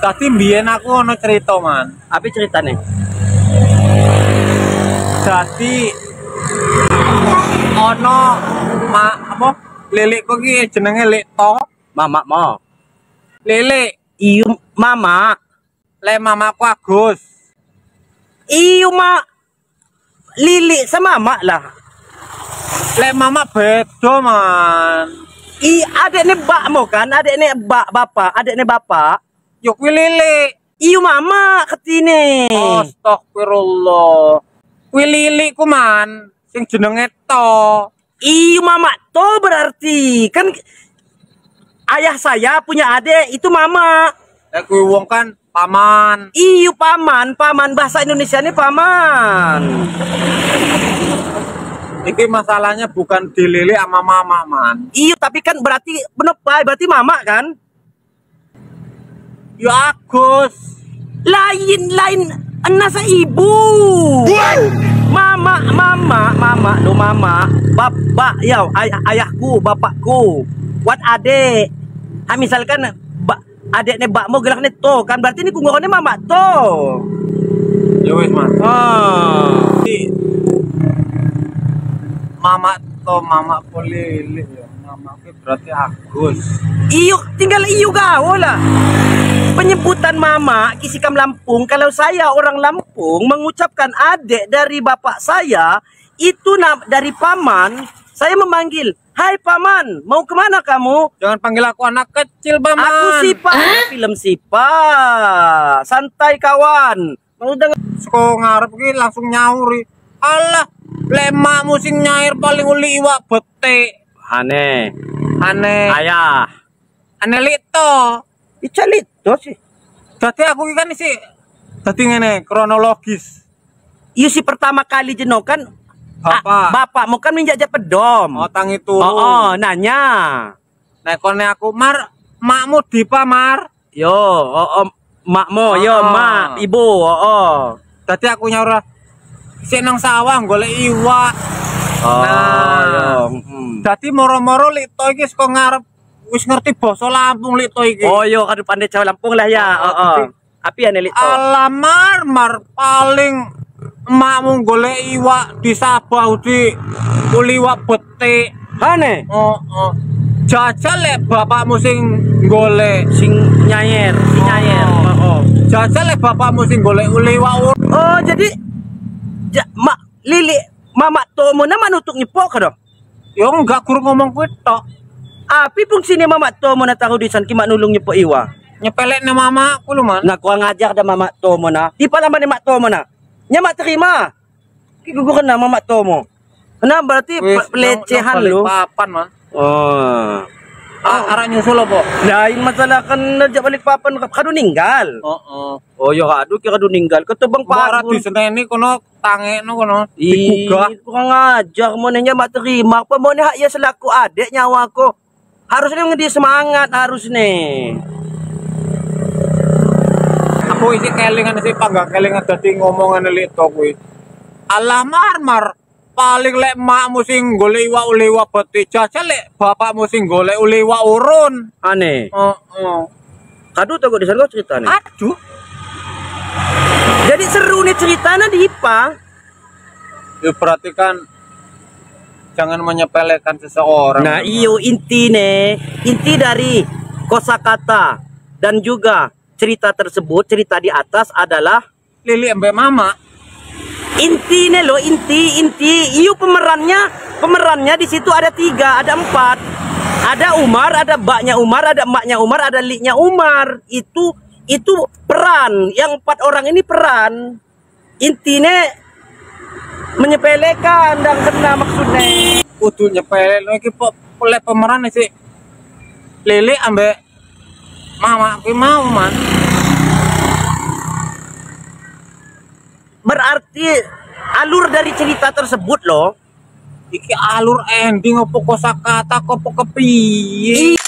Tadi mbiyen aku ono cerita, Man. Apa ceritanya? Jadi ono apa lilikku ki jenenge Lik To. Mama mo. Lilik, Iyo mama. le mamaku Agus. Iyo ma. Lili sama mama lah. Le mama beda, Man. Adeknya bakmu kan? Adeknya bapak, adeknya bapak. Yo kuwi Lilik. Iyo mama ketine. Astagfirullah. Kuwi lilikku, Man. Sing jenenge To. Iyo mama to berarti kan ayah saya punya adik itu mama. Lah kuwi wong kan paman. Iyo paman, paman bahasa Indonesia ini paman. Iki masalahnya bukan di Lilik sama mama, Man. Iyo tapi kan berarti bener Pak, berarti mama kan? Yo Agus. Lain nasa ibu. Mama, lo mama. Bapak, ya ayahku, bapakku. Buat adek. Misalkan adeknya bakmu gelaknya to kan berarti ini kunggokannya mama to. Ya wis, Mas. Mama To, mama po Lilik ya. Mama ki berarti Agus. Iyo, tinggal iyo gawo lah. Penyebutan mama Kisikam Lampung, kalau saya orang Lampung mengucapkan adek dari bapak saya itu dari paman, saya memanggil, "Hai paman, mau kemana kamu?" Jangan panggil aku anak kecil, Paman. Aku Sipa, film Sipa. Santai kawan. Mau dengar Seko ngarep ki langsung nyauri. Alah, lemakmu sing nyair paling uli iwak betik. aneh. Ayah. Aneh Lik To. Icalit to sih. Dadi aku ki kan isi dadi ngene kronologis. Iya sih pertama kali jenokan bapakmu kan minjak pedom. Otang itu. Nanya. Nekone aku, "Mar, makmu di pa, Mar?" Yo, makmu, yo mak, ibu, Dadi aku nyaur sik nang sawah golek iwak. Dadi moro-moro Lik To iki saka ngarep wis ngerti basa Lampung Lik To iki. Oh, yo kadu pandai Jawa Lampung lah ya. Api ane Lik To. Alamar, Mar, paling emakmu golek iwak di Sabah di iwak betik. Aneh. Jajal lek bapakmu sing golek Sing nyayer. Jajal lek bapakmu sing golek iwak. Oh, jadi Lili mama to mo na manutok nyepok ka do. Yo enggak guru ngomong kuwi tok. Api fungsine mama to mo na tahu disan ki manulung nyepok iwa. Nyepelek na mama aku lho, Man. Nah, ko ngajar da mama to mo na. Di pala man ni mak to mo na. Nya mak terima. Ki guguran na mama to mo. Nah, berarti pelecehan lo. Papan, Man. Arah nyusul apa? Lain masalah kan nerja balik papan kado ninggal. Oh yo kado ninggal. Ketebang Para pagun. diseneni kono tangekno kono. Digugah. Kurang ngajar mo nya mak terima. Apa mo hak ya selaku adek nyawa ko. Harusnya ngedi semangat harus nih. Aku isi kelingan isi pangga kelingan dadi ngomongan Lik To kuwi. Alah Mar, paling lek makmu sing golek iwak betik, jajal lek bapakmu sing golek iwak urun. Aneh. Kado to kok di sana ceritanya. Aduh. Jadi seru nih ceritanya di IPA. Ya perhatikan jangan menyepelekan seseorang. Nah, iyo inti dari kosakata dan juga cerita tersebut, cerita di atas adalah Lilik mbak mama. Inti iyo pemerannya di situ ada 3, ada 4. Ada Umar, ada baknya Umar, ada emaknya Umar, ada liknya Umar. Itu peran, yang 4 orang ini peran. Intinya menyepelekan dan kena maksudnya. Kudu nyepelek iki oleh pemeran sih. Lilik ambek mama kuwi mau, Man. Berarti alur dari cerita tersebut loh. Iki alur ending opo kosakata opo kepiye?